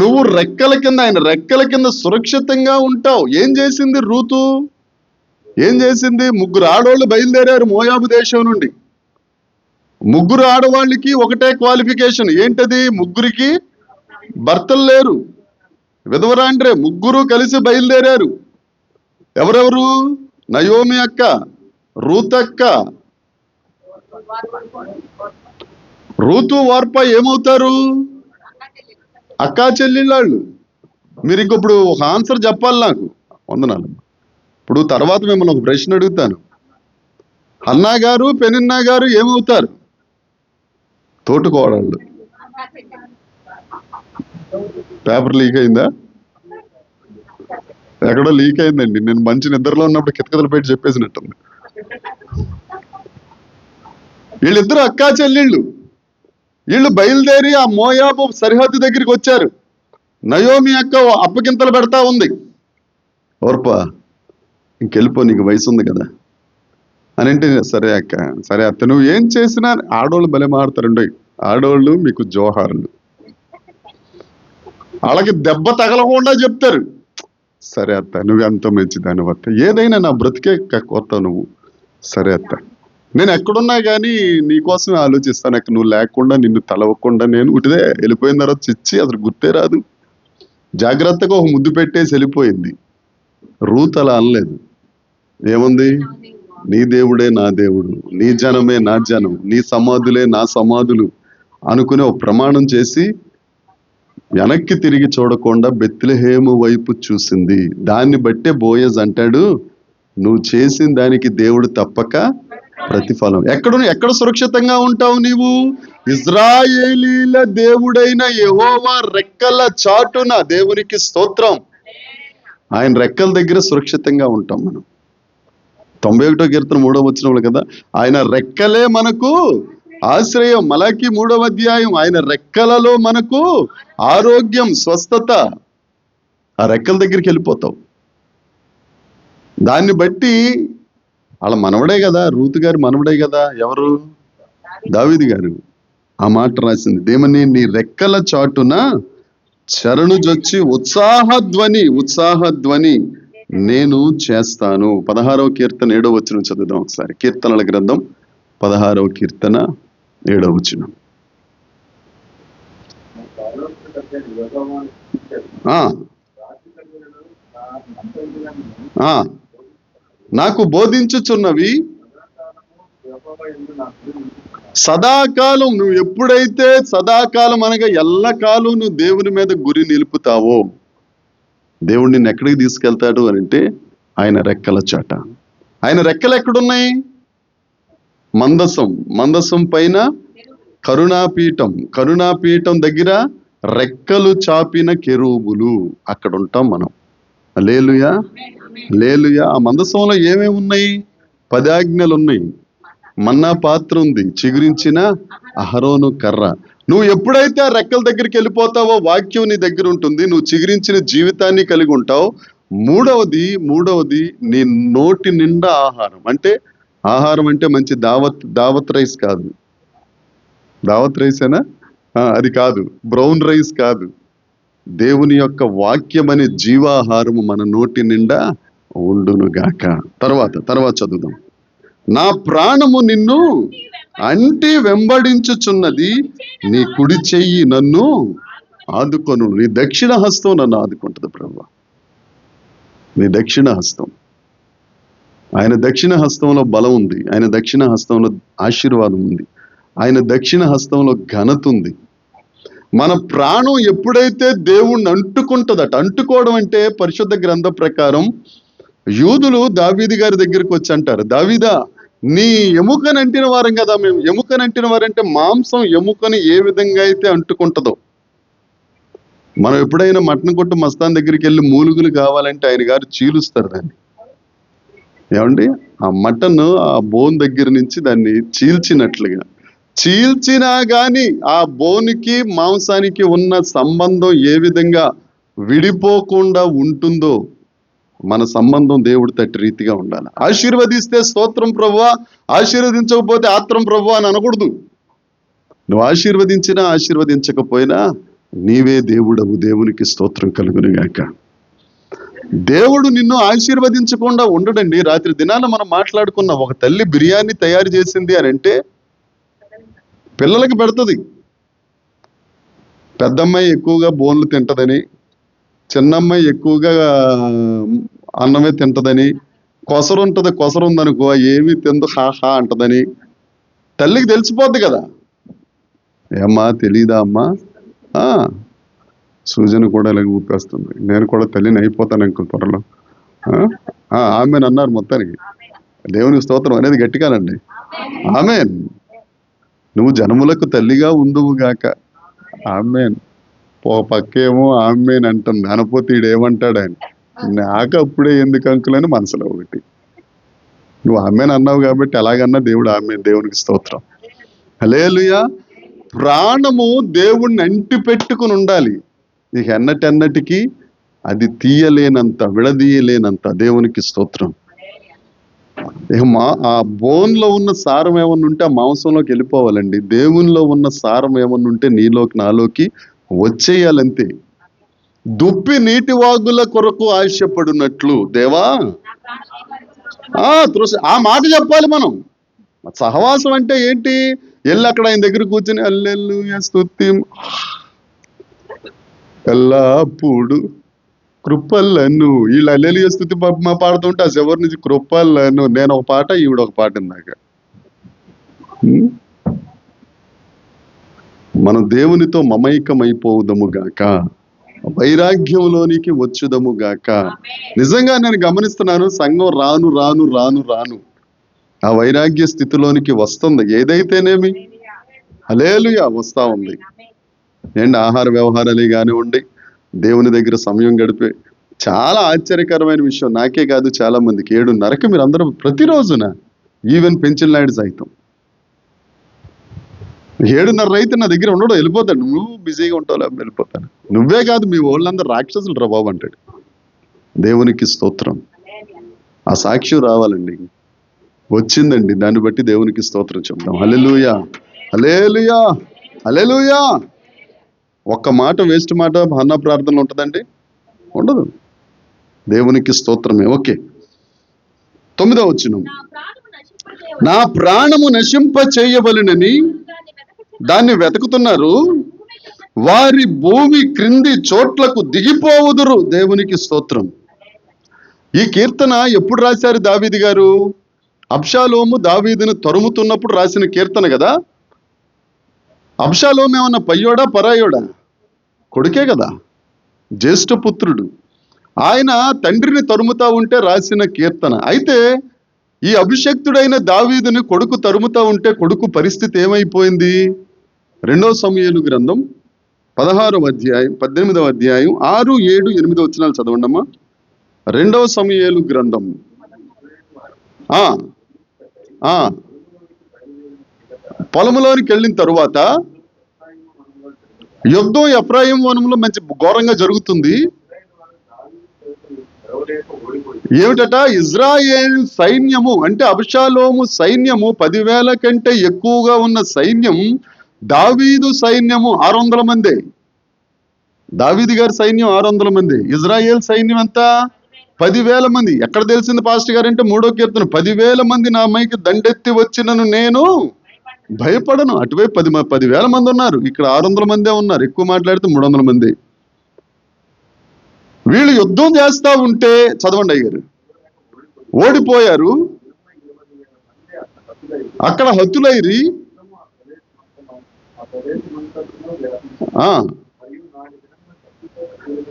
నువ్వు ఆయన రెక్కల కింద సురక్షితంగా ఉంటావు. ఏం చేసింది రూతు? ఏం చేసింది? 3 ఆడవాళ్ళు బయలుదేరారు మోయాబు దేశం నుండి. 3 ఆడవాళ్ళకి ఒకటే క్వాలిఫికేషన్. ఏంటది? 3కి భర్తలు లేరు, విధవరాండ్రే. 3 కలిసి బయలుదేరారు. ఎవరెవరు? నయోమి అక్క, రూతక్క. రూతు వార్ప ఏమవుతారు? అక్కా చెల్లెళ్ళు. మీరు ఇంకొప్పుడు ఒక ఆన్సర్ చెప్పాలి నాకు. వందనాలు. ఇప్పుడు తర్వాత మిమ్మల్ని ఒక ప్రశ్న అడుగుతాను. అన్నా గారు పెనిన్నా గారు ఏమవుతారు? తోటికోడళ్ళు. పేపర్ లీక్ అయిందా? ఎక్కడో లీక్ అయిందండి. నేను మంచి నిద్రలో ఉన్నప్పుడు కితకతలు పెట్టి చెప్పేసినట్టుంది. వీళ్ళిద్దరు అక్కా చెల్లెళ్ళు. వీళ్ళు బయలుదేరి ఆ మోయాబు సరిహద్దు దగ్గరికి వచ్చారు. నయోమి అక్క అప్పగింతలు పెడతా ఉంది. ఓర్పా ఇంకెళ్ళిపో, నీకు వయసు ఉంది కదా అని అంటే, సరే అత్త నువ్వు ఏం చేసినా. ఆడోళ్ళు భలే మాడతారండి. ఆడోళ్ళు మీకు జోహార్లు. వాళ్ళకి దెబ్బ తగలకుండా చెప్తారు. సరే అత్త నువ్వు ఎంతో మంచిదాని అత్త, ఏదైనా నా బ్రతికే కొత్త నువ్వు. సరే అత్త నేను ఎక్కడున్నా కానీ నీకోసమే ఆలోచిస్తాను. నువ్వు లేకుండా, నిన్ను తలవకుండా నేను ఉటిదే వెళ్ళిపోయిన తర్వాత చిచ్చి అసలు గుర్తే రాదు. జాగ్రత్తగా ఒక ముద్దు పెట్టేసి వెళ్ళిపోయింది. రూత్ అలా అనలేదు. ఏముంది? నీ దేవుడే నా దేవుడు, నీ జనమే నా జనం, నీ సమాధులే నా సమాధులు అనుకుని ఒక ప్రమాణం చేసి వెనక్కి తిరిగి చూడకుండా బెత్లెహేము వైపు చూసింది. దాన్ని బట్టే బోయజ్ అంటాడు, నువ్వు చేసిన దానికి దేవుడు తప్పక ప్రతిఫలం. ఎక్కడ సురక్షితంగా ఉంటావు నీవు? ఇజ్రాయేలీల దేవుడైన యెహోవా రెక్కల చాటున. దేవునికి స్తోత్రం. ఆయన రెక్కల దగ్గర సురక్షితంగా ఉంటాం మనం. 91వ కీర్తన 3వ వచనంలో కదా, ఆయన రెక్కలే మనకు ఆశ్రయం. మలాకి 3వ అధ్యాయం, ఆయన రెక్కలలో మనకు ఆరోగ్యం, స్వస్థత. ఆ రెక్కల దగ్గరికి వెళ్ళిపోతావు. దాన్ని బట్టి వాళ్ళ మనవడే కదా, రూతు గారి మనవడే కదా. ఎవరు? దావీదు గారు ఆ మాట రాసింది. దేమని? నీ రెక్కల చాటున శరణుజొచ్చి ఉత్సాహధ్వని నేను చేస్తాను. 16వ కీర్తన 7వ వచనం చదువుదాం ఒకసారి. కీర్తనల గ్రంథం 16వ కీర్తన 7వ వచనం. నాకు బోధించుచున్నవి సదాకాలం. నువ్వు ఎప్పుడైతే సదాకాలం అనగా ఎల్లకాలం నువ్వు దేవుని మీద గురి నిలుపుతావో, దేవుడు నిన్ను ఎక్కడికి తీసుకెళ్తాడు అని అంటే ఆయన రెక్కల చాట. ఆయన రెక్కలు ఎక్కడున్నాయి? మందసం పైన కరుణాపీఠం దగ్గర రెక్కలు చాపిన కెరూబులు. అక్కడ ఉంటాం మనం. హల్లెలూయా. ఆ మందసంలో ఏమేమి ఉన్నాయి? 10 ఆజ్ఞలు ఉన్నాయి, మన్నా పాత్ర ఉంది, చిగురించిన అహరోను కర్ర. నువ్వు ఎప్పుడైతే ఆ రెక్కల దగ్గరికి వెళ్ళిపోతావో వాక్యం నీ దగ్గర ఉంటుంది. నువ్వు చిగురించిన జీవితాన్ని కలిగి ఉంటావు. మూడవది నీ నోటి నిండా ఆహారం. అంటే మంచి దావత్ రైస్ కాదు. దావత్ రైసేనా? అది కాదు, బ్రౌన్ రైస్ కాదు. దేవుని యొక్క వాక్యం అనే జీవాహారము మన నోటి నిండా ఉండునుగాక. తర్వాత చదువుదాం. నా ప్రాణము నిన్ను అంటి వెంబడించుచున్నది, నీ కుడి చెయ్యి నన్ను ఆదుకొను. నీ దక్షిణ హస్తం నన్ను ఆదుకుంటుంది ప్రభువా. నీ దక్షిణ హస్తం. ఆయన దక్షిణ హస్తంలో బలం ఉంది, ఆయన దక్షిణ హస్తంలో ఆశీర్వాదం ఉంది, ఆయన దక్షిణ హస్తంలో ఘనత ఉంది. మన ప్రాణం ఎప్పుడైతే దేవుణ్ణి అంటుకుంటుందట, అంటుకోవడం అంటే పరిశుద్ధ గ్రంథ ప్రకారం యూదులు దావీదు గారి దగ్గరికి వచ్చి అంటారు, దావీదా నీ ఎముకనంటిన వారం కదా మేము. ఎముకనంటిన వారంటే మాంసం ఎముకని ఏ విధంగా అయితే అంటుకుంటుందో, మనం ఎప్పుడైనా మటన్ కొట్టు మస్తాన్ దగ్గరికి వెళ్ళి మూలుగులు కావాలంటే ఆయన గారు చీలుస్తారు దాన్ని. ఏమండి, ఆ మటన్ ఆ బోన్ దగ్గర నుంచి దాన్ని చీల్చినట్లుగా, చీల్చినా గాని ఆ బోనికి మాంసానికి ఉన్న సంబంధం ఏ విధంగా విడిపోకుండా ఉంటుందో మన సంబంధం దేవుడి తట్టి రీతిగా ఉండాలి. ఆశీర్వదిస్తే స్తోత్రం ప్రభువా, ఆశీర్వదించకపోతే ఆత్రం ప్రభువా అని అనకూడదు. నువ్వు ఆశీర్వదించినా ఆశీర్వదించకపోయినా నీవే దేవుడవు. దేవునికి స్తోత్రం కలుగునుగాక. దేవుడు నిన్ను ఆశీర్వదించకుండా ఉండడండి. రాత్రి దినాన మనం మాట్లాడుకున్న ఒక తల్లి బిర్యానీ తయారు చేసింది అని అంటే పిల్లలకి పెడుతుంది. పెద్దమ్మాయి ఎక్కువగా బోన్లు తింటదని, చిన్నమ్మాయి ఎక్కువగా అన్నమే తింటదని, కొసరు ఉంటుంది, కొసరు ఉందనుకో ఏమి తిందు హా అంటదని తల్లికి తెలిసిపోద్ది కదా. ఏమ్మా తెలీదా అమ్మా? సూజన కూడా ఇలాగ ఊపేస్తుంది. నేను కూడా తల్లిని అయిపోతాను అంకుల్ త్వరలో. ఆమెన్ అన్నారు మొత్తానికి. దేవునికి స్తోత్రం అనేది గట్టిగానండి. ఆమెన్. నువ్వు జనములకు తల్లిగా ఉందువు గాక. ఆమెన్. ఓ పక్కేమో ఆమెన్ అంటుంది, అనపోతే ఈడేమంటాడు ఆయన, నాకు అప్పుడే ఎందుకు అంకులని మనసులో ఒకటి. నువ్వు ఆమెన్ అన్నావు కాబట్టి అలాగన్నా దేవుడు ఆమెన్. దేవునికి స్తోత్రం. హల్లెలూయా. ప్రాణము దేవుణ్ణి అంటి పెట్టుకుని ఉండాలి. ఇక ఎన్నటెన్నటికి అది తీయలేనంత, విడదీయలేనంత. దేవునికి స్తోత్రం. ఇక ఆ బోన్లో ఉన్న సారం ఏమన్నా ఉంటే ఆ మాంసంలోకి వెళ్ళిపోవాలండి. దేవునిలో ఉన్న సారం ఏమన్నా ఉంటే నీలోకి నాలోకి వచ్చేయాలంతే. దుప్పి నీటి వాగుల కొరకు ఆశపడినట్లు దేవా ఆ మాట చెప్పాలి మనం. సహవాసం అంటే ఏంటి? వెళ్ళి అక్కడ ఆయన దగ్గర కూర్చొని హల్లెలూయా స్తుతి ఎల్లప్పుడు కృపలను, వీళ్ళు హల్లెలూయా స్తుతి పాడుతుంటే ఆ చివరి నుంచి కృపలను, నేను ఒక పాట ఈవిడ ఒక పాట ఇందాక. మనం దేవునితో మమైకమైపోవుదము గాక, వైరాగ్యంలోనికి వచ్చుదము గాక. నిజంగా నేను గమనిస్తున్నాను, సంఘం రాను రాను రాను రాను ఆ వైరాగ్య స్థితిలోనికి వస్తుంది. ఏదైతేనేమి హల్లెలూయా వస్తా ఉంది. ఏంటి ఆహార వ్యవహారాలే కానివ్వండి, దేవుని దగ్గర సమయం గడిపే చాలా ఆశ్చర్యకరమైన విషయం. నాకే కాదు చాలా మందికి 7:30కి మీరు అందరూ ప్రతిరోజున, ఈవెన్ పెంచిన నాయుడు సైతం 7:30 అయితే నా దగ్గర ఉండడం, వెళ్ళిపోతాడు. నువ్వు బిజీగా ఉంటావు, వెళ్ళిపోతాను. నువ్వే కాదు మీ వాళ్ళందరూ రాక్షసులు రా బాబు అంటాడు. దేవునికి స్తోత్రం. ఆ సాక్ష్యం రావాలండి. వచ్చిందండి, దాన్ని బట్టి దేవునికి స్తోత్రం చెప్తాం. హల్లెలూయా, హల్లెలూయా, హల్లెలూయా. ఒక్క మాట వేస్ట్ మాట అన్న ప్రార్థనలు ఉంటుందండి? ఉండదు. దేవునికి స్తోత్రమే. ఓకే, 9వ వచనం. నా ప్రాణము నశింప చేయవలెనని దాన్ని వెతుకుతున్నారు, వారి భూమి క్రింది చోట్లకు దిగిపోవుదురు. దేవునికి స్తోత్రం. ఈ కీర్తన ఎప్పుడు రాశారు దావీదు గారు? అబ్షాలోము దావీదును తరుముతున్నప్పుడు రాసిన కీర్తన కదా. అబ్షాలోము ఏమన్నా పయ్యోడా పరాయోడా? కొడుకే కదా, జ్యేష్ఠపుత్రుడు. ఆయన తండ్రిని తరుముతా ఉంటే రాసిన కీర్తన. అయితే ఈ అభిషక్తుడైన దావీదుని కొడుకు తరుముతా ఉంటే కొడుకు పరిస్థితి ఏమైపోయింది? 2వ సమూయేలు గ్రంథం 16వ అధ్యాయం 18వ అధ్యాయం 6, 7, 8 వచనాలు చదవండమ్మా. 2వ సమూయేలు గ్రంథం పొలంలోనికి వెళ్ళిన తరువాత యుద్ధం ఎఫ్రాయిం వనంలో మంచి ఘోరంగా జరుగుతుంది. ఏమిటట? ఇజ్రాయేల్ సైన్యము అంటే అబ్షాలోము సైన్యము 10,000 కంటే ఎక్కువగా ఉన్న సైన్యం దావీదు సైన్యము 600 మంది. దావీదు గారి సైన్యం 600 మంది. ఇజ్రాయేల్ సైన్యం అంతా 10,000 మంది. ఎక్కడ తెలిసింది పాస్టర్ గారు అంటే 3వ కీర్తన, 10,000 మంది నా మైకి దండెత్తి వచ్చినను నేను భయపడను. అటువైపు 10,000 మంది ఉన్నారు, ఇక్కడ 600 మందే ఉన్నారు. ఎక్కువ మాట్లాడితే 300 మంది. వీళ్ళు యుద్ధం చేస్తా ఉంటే, చదవండి అయ్యారు, ఓడిపోయారు, అక్కడ హతులైరి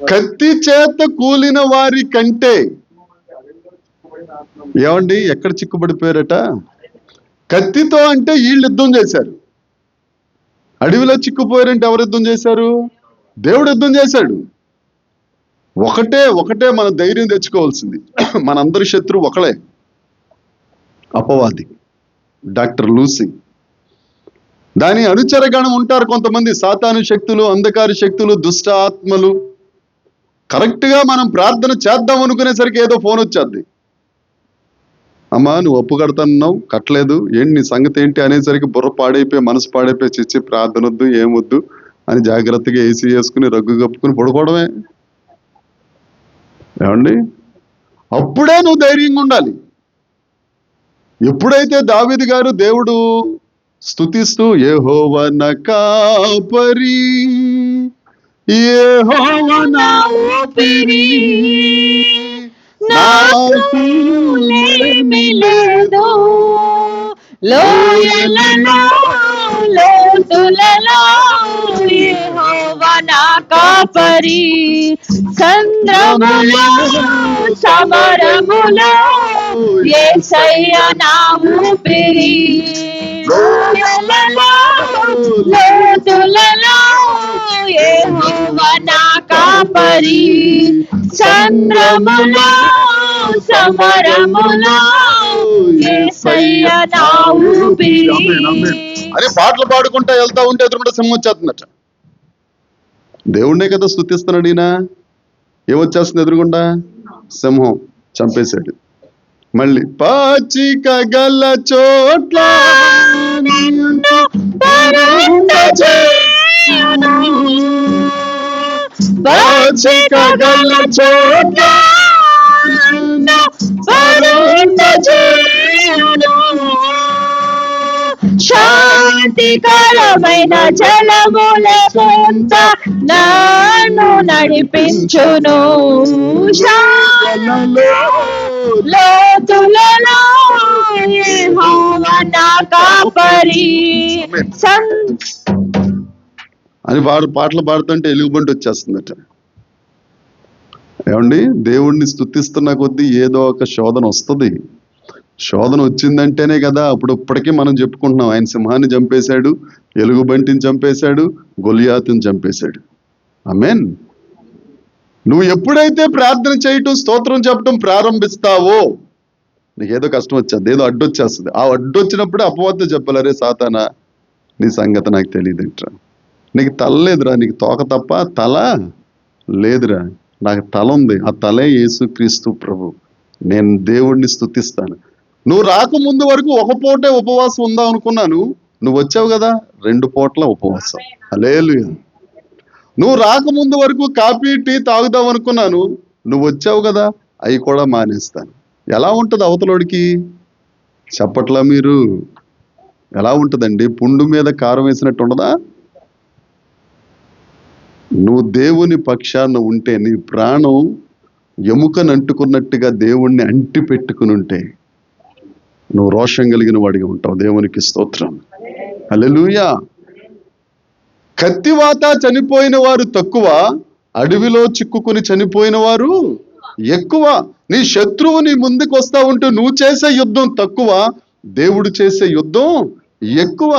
కత్తి చేత కూలిన వారి కంటే. ఏమండి, ఎక్కడ చిక్కుబడిపోయారట? కత్తితో అంటే వీళ్ళు యుద్ధం చేశారు. అడవిలో చిక్కుపోయారంటే ఎవరు యుద్ధం చేశారు? దేవుడు యుద్ధం చేశాడు. ఒకటే మన ధైర్యం తెచ్చుకోవాల్సింది. మనందరి శత్రువు ఒకలే, అపవాది, డాక్టర్ లూసీ. దాని అనుచరగణం ఉంటారు కొంతమంది, సాతాను శక్తులు, అంధకార శక్తులు, దుష్ట ఆత్మలు. కరెక్ట్ గా మనం ప్రార్థన చేద్దాం అనుకునేసరికి ఏదో ఫోన్ వచ్చేద్ది. అమ్మా నువ్వు అప్పు కడతాన్నావు, కట్టలేదు, ఏంటి నీ సంగతి ఏంటి అనేసరికి బుర్ర పాడైపోయి, మనసు పాడైపోయి, చిచ్చి ప్రార్థన వద్దు ఏమొద్దు అని జాగ్రత్తగా ఏసీ వేసుకుని రగ్గు కప్పుకుని పడుకోవడమే. ఏమండి, అప్పుడే నువ్వు ధైర్యంగా ఉండాలి. ఎప్పుడైతే దావీదు గారు దేవుడు స్తుతిస్తూ యెహోవా నా కాపరి, యెహోవా నా ఊపిరి, నాకు లేమి లేదు, లోయలలో లోతులలో యెహోవా నా కాపరి, సంద్రములో సమరములో యేసయ్య నా ఊపిరి, లోయలలో లోతులలో యెహోవా నా కాపరి, సంద్రములో సమరములో యేసయ్య నా ఊపిరి. అరే పాటలు పాడుకుంటా వెళ్తా ఉంటే ఎదురుకుంటే సింహం వచ్చేస్తుందట. దేవుణ్ణే కదా స్తుతిస్తున్నాడు ఈయన. ఏమొచ్చేస్తుంది ఎదురుగుండా? సింహం. చంపేశాడు. మళ్ళీ పాచిక గల చోట్ల పాచిక గల చోట్ల శాంతికరమైన జలముల పొంత నన్ను నడిపించును, లోతులలో యెహోవా నా కాపరి. అని వాడు పాటలు పాడుతుంటే ఎలుగుబంటి వచ్చేస్తుందట. ఏమండి, దేవుణ్ణి స్తుతిస్తున్న కొద్దీ ఏదో ఒక శోధన వస్తుంది. శోధన వచ్చిందంటేనే కదా ఇప్పటికీ మనం చెప్పుకుంటున్నాం, ఆయన సింహాన్ని చంపేశాడు, ఎలుగుబంటిని చంపేశాడు, గొలియాతుని చంపేశాడు. ఆమేన్. నువ్వు ఎప్పుడైతే ప్రార్థన చేయటం, స్తోత్రం చెప్పటం ప్రారంభిస్తావో నీకేదో కష్టం వచ్చేది, ఏదో అడ్డొచ్చేస్తుంది. ఆ అడ్డొచ్చినప్పుడు అపవాదితో చెప్పాలి, అరే సాతానా నీ సంగతి నాకు తెలియదుంటరా, నీకు తల లేదురా, నీకు తోక తప్ప తల లేదురా, నాకు తల ఉంది, ఆ తలే యేసుక్రీస్తు ప్రభు, నేను దేవుణ్ణి స్తుతిస్తాను. నువ్వు రాకముందు వరకు ఒక పూటే ఉపవాసం ఉందాం అనుకున్నాను, నువ్వు వచ్చావు కదా 2 పూట్ల ఉపవాసం. హల్లెలూయా. నువ్వు రాకముందు వరకు కాఫీ టీ తాగుదాం అనుకున్నాను, నువ్వు వచ్చావు కదా, అవి కూడా మానేస్తాను. ఎలా ఉంటుంది అవతలోడికి? చెప్పట్లా మీరు? ఎలా ఉంటుందండి? పుండు మీద కారం వేసినట్టు ఉండదా? నువ్వు దేవుని పక్షాన ఉంటే, నీ ప్రాణం ఎముకను అంటుకున్నట్టుగా దేవుణ్ణి అంటి పెట్టుకుని ఉంటే నువ్వు రోషం కలిగిన వాడిగా ఉంటావు. దేవునికి స్తోత్రం. హల్లెలూయా. కత్తివాత చనిపోయిన వారు తక్కువ, అడవిలో చిక్కుకుని చనిపోయిన వారు ఎక్కువ. నీ శత్రువు నీ ముందుకు వస్తా ఉంటూ నువ్వు చేసే యుద్ధం తక్కువ, దేవుడు చేసే యుద్ధం ఎక్కువ.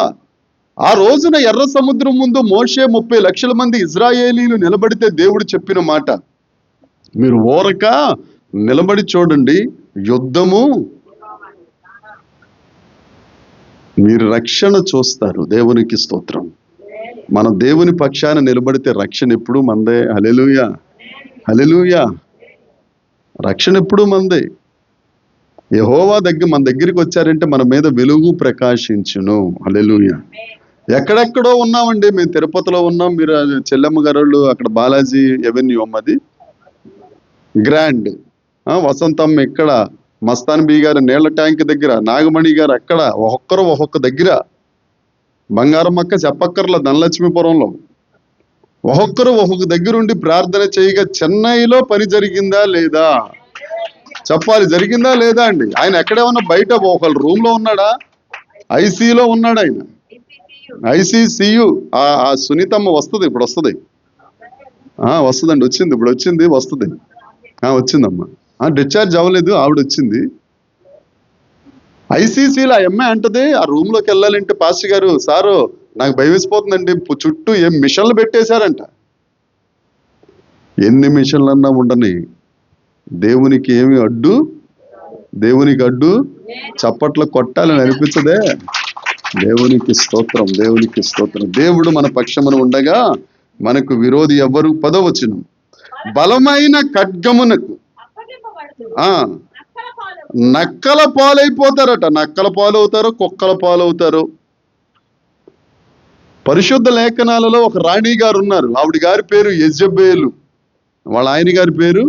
ఆ రోజున ఎర్ర సముద్రం ముందు మోషే 30 లక్షల మంది ఇజ్రాయేలీలు నిలబడితే దేవుడు చెప్పిన మాట, మీరు ఓరక నిలబడి చూడండి, యుద్ధము, మీరు రక్షణ చూస్తారు. దేవునికి స్తోత్రం. మన దేవుని పక్షాన నిలబడితే రక్షణ ఎప్పుడు మందే. హల్లెలూయా, హల్లెలూయా. రక్షణ ఎప్పుడు మందే. యెహోవా మన దగ్గరికి వచ్చారంటే మన మీద వెలుగు ప్రకాశించును. హల్లెలూయా. ఎక్కడెక్కడో ఉన్నామండి. మేము తిరుపతిలో ఉన్నాం, మీరు చెల్లెమ్మ గారు అక్కడ బాలాజీ ఎవెన్యూ అమ్మది గ్రాండ్, వసంతమ్మ ఇక్కడ, మస్తాన్ బి గారు నీళ్ల ట్యాంక్ దగ్గర, నాగమణి గారు అక్కడ, ఒక్కొక్కరు ఒక్కొక్క దగ్గర. బంగారం అక్క చెప్పక్కర్ల ధనలక్ష్మీపురంలో, ఒక్కొక్కరు ఒక్కొక్క దగ్గర ఉండి ప్రార్థన చేయగా చెన్నైలో పని జరిగిందా లేదా చెప్పాలి. జరిగిందా లేదా అండి? ఆయన ఎక్కడేమన్నా బయట ఒకళ్ళ రూమ్ లో ఉన్నాడా? ఐసీలో ఉన్నాడు ఆయన. ఐసీసీయు. ఆ సునీతమ్మ వస్తుంది, ఇప్పుడు వస్తుంది. వస్తుందండి, వచ్చింది, ఇప్పుడు వచ్చింది, వస్తుంది. వచ్చిందమ్మా. డిశ్చార్జ్ అవ్వలేదు, ఆవిడ వచ్చింది. ఐసీసీలో ఆ అమ్మాయి అంటది, ఆ రూమ్ లోకి వెళ్ళాలంటే పాస్టర్ గారు, సారు నాకు భయం వేసిపోతుందండి, చుట్టూ ఏం మిషన్లు పెట్టేశారంట. ఎన్ని మిషన్లన్నా ఉండని, దేవునికి ఏమి అడ్డు? దేవునికి అడ్డు చప్పట్లు కొట్టాలని అనిపించదే? దేవునికి స్తోత్రం, దేవునికి స్తోత్రం. దేవుడు మన పక్షమున ఉండగా మనకు విరోధి ఎవ్వరు? 10వ వచనం. బలమైన ఖడ్గమునకు నక్కల పాలైపోతారట. నక్కల పాలవుతారు, కుక్కల పాలవుతారు. పరిశుద్ధ లేఖనాలలో ఒక రాణి గారు ఉన్నారు, ఆవిడ గారి పేరు యెజబేలు, వాళ్ళ ఆయన గారి పేరు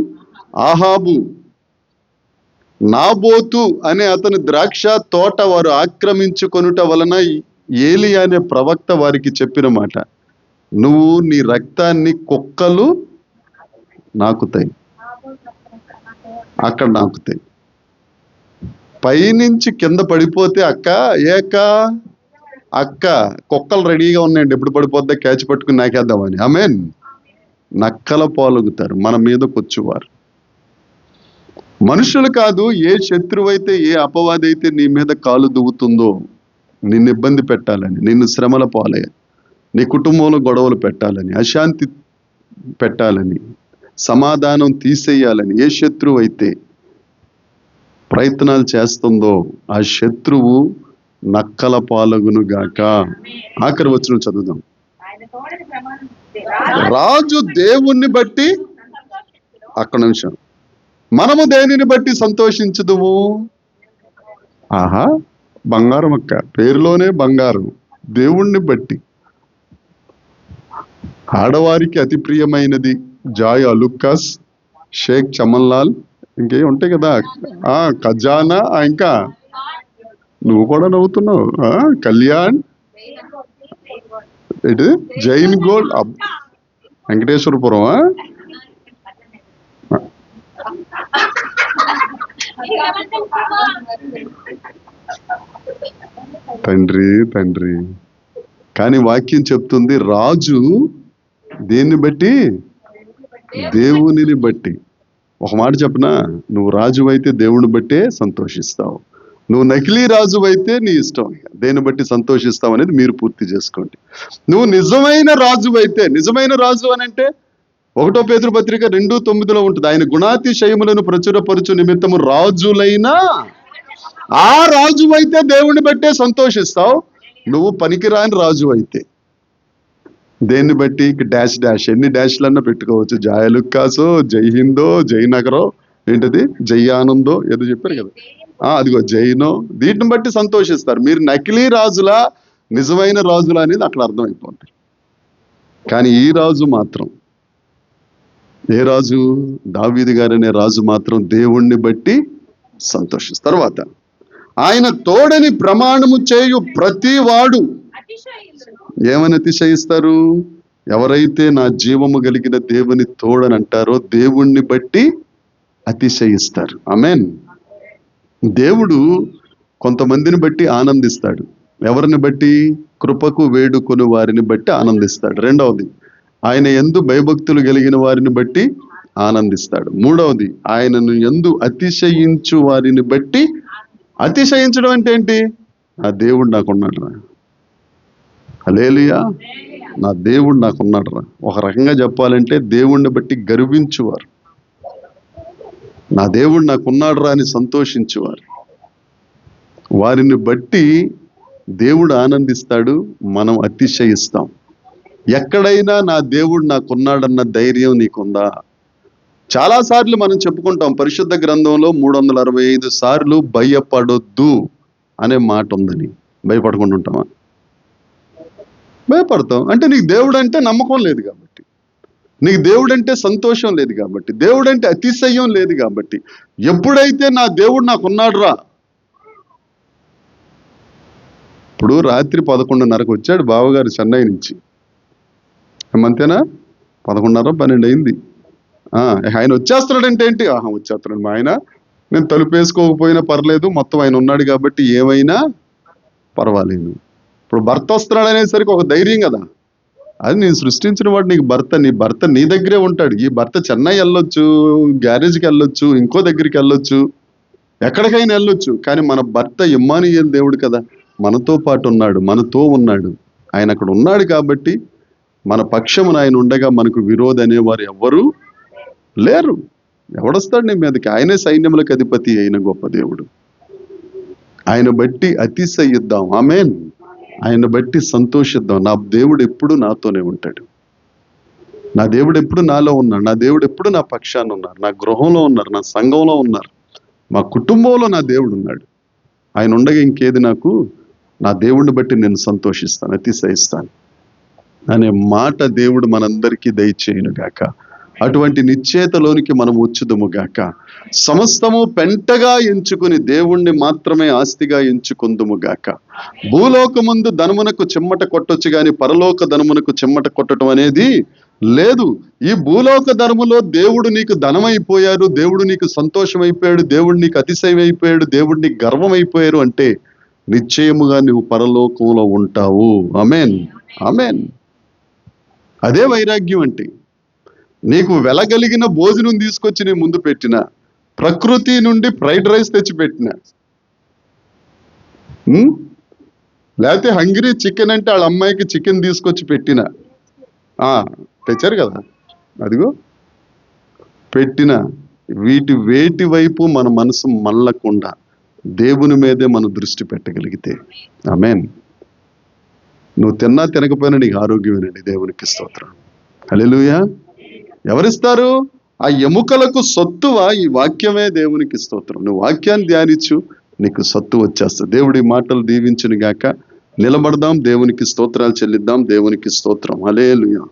ఆహాబు. నాబోతు అనే అతని ద్రాక్ష తోట వారు ఆక్రమించుకొనుట వలన ఏలియా అనే ప్రవక్త వారికి చెప్పిన మాట, నువ్వు నీ రక్తాన్ని కుక్కలు నాకుతాయి, అక్కడ నాకుతాయి. పైనుంచి కింద పడిపోతే అక్క కుక్కలు రెడీగా ఉన్నాయండి, ఎప్పుడు పడిపోద్దా క్యాచ్ పట్టుకుని నాకేద్దామని. ఆమేన్. నక్కల పాలుగుతారు మన మీదకి వచ్చేవారు. మనుషులు కాదు, ఏ శత్రువు అయితే, ఏ అపవాది అయితే నీ మీద కాలు దువ్వుతుందో, నిన్ను ఇబ్బంది పెట్టాలని, నిన్ను శ్రమల పాలయ్య, నీ కుటుంబంలో గొడవలు పెట్టాలని, అశాంతి పెట్టాలని, సమాధానం తీసేయాలని ఏ శత్రువు అయితే ప్రయత్నాలు చేస్తుందో ఆ శత్రువు నక్కల పాలగును గాక. ఆఖరి వచనం చదువుదాం. రాజు దేవుణ్ణి బట్టి, అక్కడ నిమిషం, మనము దేనిని బట్టి సంతోషించుదుము? ఆహా, బంగారం అక్క, పేరులోనే బంగారం. దేవుణ్ణి బట్టి. ఆడవారికి అతి ప్రియమైనది జాయ్ అలుక్కాస్, షేక్ చమన్లాల్, ఇంకే ఉంటాయి కదా, ఖజానా, ఇంకా నువ్వు కూడా నవ్వుతున్నావు, కళ్యాణ్, ఇది జైన్ గోల్డ్, వెంకటేశ్వరపురం. తండ్రి కానీ వాక్యం చెప్తుంది, రాజు దేన్ని బట్టి? దేవునిని బట్టి. ఒక మాట చెప్పనా, నువ్వు రాజు అయితే దేవుని బట్టే సంతోషిస్తావు, నువ్వు నకిలీ రాజు అయితే నీ ఇష్టం, దేన్ని బట్టి సంతోషిస్తావు అనేది మీరు పూర్తి చేసుకోండి. నువ్వు నిజమైన రాజు అయితే, నిజమైన రాజు అని అంటే 1 పేతురు పత్రిక 2:9 ఉంటుంది, ఆయన గుణాతిశయములను ప్రచురపరచు నిమిత్తము రాజులైనా ఆ రాజు అయితే దేవుని బట్టే సంతోషిస్తావు. నువ్వు పనికిరాని రాజు అయితే దేన్ని బట్టి? డాష్ ఎన్ని డాష్లన్నా పెట్టుకోవచ్చు. జాయలుక్కాసో, జై హిందో, జయనగరో, ఏంటది జై ఆనందో ఏదో చెప్పారు కదా, అదిగో జైనో, వీటిని బట్టి సంతోషిస్తారు. మీరు నకిలీ రాజులా నిజమైన రాజులా అనేది అక్కడ అర్థమైపోతుంది. కానీ ఈ రాజు మాత్రం, ఏ రాజు? దావీదు గారనే రాజు మాత్రం దేవుణ్ణి బట్టి సంతోషిస్తారు. తర్వాత, ఆయన తోడని ప్రమాణము చేయు ప్రతి వాడు ఏమని అతిశయిస్తారు? ఎవరైతే నా జీవము కలిగిన దేవుని తోడని అంటారో దేవుణ్ణి బట్టి అతిశయిస్తారు. ఆమేన్. దేవుడు కొంతమందిని బట్టి ఆనందిస్తాడు. ఎవరిని బట్టి? కృపకు వేడుకొని వారిని బట్టి ఆనందిస్తాడు. రెండవది, ఆయన యందు భయభక్తులు కలిగిన వారిని బట్టి ఆనందిస్తాడు. మూడవది, ఆయనను యందు అతిశయించు వారిని బట్టి. అతిశయించడం అంటే ఏంటి? నా దేవుడు నాకున్నాడు రా, హల్లెలూయా, నా దేవుడు నాకున్నాడు రా. ఒక రకంగా చెప్పాలంటే దేవుణ్ణి బట్టి గర్వించువారు, నా దేవుడు నాకున్నాడు రా అని సంతోషించువారు, వారిని బట్టి దేవుడు ఆనందిస్తాడు, మనం అతిశయిస్తాం. ఎక్కడైనా నా దేవుడు నాకున్నాడన్న ధైర్యం నీకుందా? చాలాసార్లు మనం చెప్పుకుంటాం, పరిశుద్ధ గ్రంథంలో 365 సార్లు భయపడొద్దు అనే మాట ఉందని. భయపడకుండా ఉంటామా? భయపడతావు అంటే నీకు దేవుడు అంటే నమ్మకం లేదు కాబట్టి, నీకు దేవుడు అంటే సంతోషం లేదు కాబట్టి, దేవుడు అంటే అతిశయం లేదు కాబట్టి. ఎప్పుడైతే నా దేవుడు నాకున్నాడు రా, ఇప్పుడు రాత్రి 11:30కు వచ్చాడు బావగారు చెన్నై నుంచి, అంతేనా? 11:30 12 అయింది. ఆయన వచ్చేస్తున్నాడంటే ఏంటి? వచ్చేస్తున్నాడు మా ఆయన, నేను తలుపు వేసుకోకపోయినా పర్లేదు, మొత్తం ఆయన ఉన్నాడు కాబట్టి ఏమైనా పర్వాలేదు. ఇప్పుడు భర్త వస్తున్నాడు అనేసరికి ఒక ధైర్యం కదా, అది నేను సృష్టించిన వాడు నీకు భర్త, నీ భర్త నీ దగ్గరే ఉంటాడు. ఈ భర్త చెన్నై వెళ్ళొచ్చు, గ్యారేజ్కి వెళ్ళొచ్చు, ఇంకో దగ్గరికి వెళ్ళొచ్చు, ఎక్కడికైనా వెళ్ళొచ్చు, కానీ మన భర్త ఇమ్మానుయేలు దేవుడు కదా, మనతో పాటు ఉన్నాడు, మనతో ఉన్నాడు. ఆయన అక్కడ ఉన్నాడు కాబట్టి మన పక్షమున ఆయన ఉండగా మనకు విరోధి అనేవారు ఎవ్వరూ లేరు. ఎవడొస్తాడు నీ మీదకి? ఆయనే సైన్యములకు అధిపతి అయిన గొప్ప దేవుడు. ఆయన బట్టి అతిశయిద్దాం, ఆమేన్. ఆయన బట్టి సంతోషిద్దాం. నా దేవుడు ఎప్పుడు నాతోనే ఉంటాడు, నా దేవుడు ఎప్పుడు నాలో ఉన్నాడు, నా దేవుడు ఎప్పుడు నా పక్షాన ఉన్నారు, నా గృహంలో ఉన్నారు, నా సంఘంలో ఉన్నారు, మా కుటుంబంలో నా దేవుడు ఉన్నాడు. ఆయన ఉండగా ఇంకేది నాకు? నా దేవుడిని బట్టి నేను సంతోషిస్తాను, అతిశయిస్తాను అనే మాట దేవుడు మనందరికీ దయచేయును గాక. అటువంటి నిశ్చేతలోనికి మనం వచ్చుదుము గాక. సమస్తము పెంటగా ఎంచుకుని దేవుణ్ణి మాత్రమే ఆస్తిగా ఎంచుకుందుము గాక. భూలోకమందు ధనమునకు చిమ్మట కొట్టొచ్చు గాని పరలోక ధనమునకు చిమ్మట కొట్టడం అనేది లేదు. ఈ భూలోక ధనములో దేవుడు నీకు ధనమైపోయారు, దేవుడు నీకు సంతోషమైపోయాడు, దేవుడు నీకు అతిశయం అయిపోయాడు, దేవుడు నీకు గర్వం అయిపోయారు అంటే నిశ్చయముగా నువ్వు పరలోకంలో ఉంటావు. ఆమేన్, ఆమేన్. అదే వైరాగ్యం అంటే. నీకు వెలగలిగిన భోజనం తీసుకొచ్చి నీ ముందు పెట్టిన, ప్రకృతి నుండి ఫ్రైడ్ రైస్ తెచ్చి పెట్టిన, లేకపోతే హంగరీ చికెన్ అంటే వాళ్ళ అమ్మాయికి చికెన్ తీసుకొచ్చి పెట్టిన, తెచ్చారు కదా, అదిగో పెట్టిన, వేటి వైపు మన మనసు మళ్ళకుండా దేవుని మీదే మన దృష్టి పెట్టగలిగితే, ఆమేన్. నువ్వు తిన్నా తినకపోయినా నీకు ఆరోగ్యమేనండి, దేవునికి స్తోత్రం. హల్లెలూయా. ఎవరిస్తారు? ఆ ఎముకలకు సత్తువ ఈ వాక్యమే, దేవునికి స్తోత్రం. నువ్వు వాక్యాన్ని ధ్యానించు, నీకు సత్తు వచ్చేస్తుంది. దేవుడి మాటలు దీవించును గాక. నిలబడదాం, దేవునికి స్తోత్రాలు చెల్లిద్దాం. దేవునికి స్తోత్రం. హల్లెలూయా.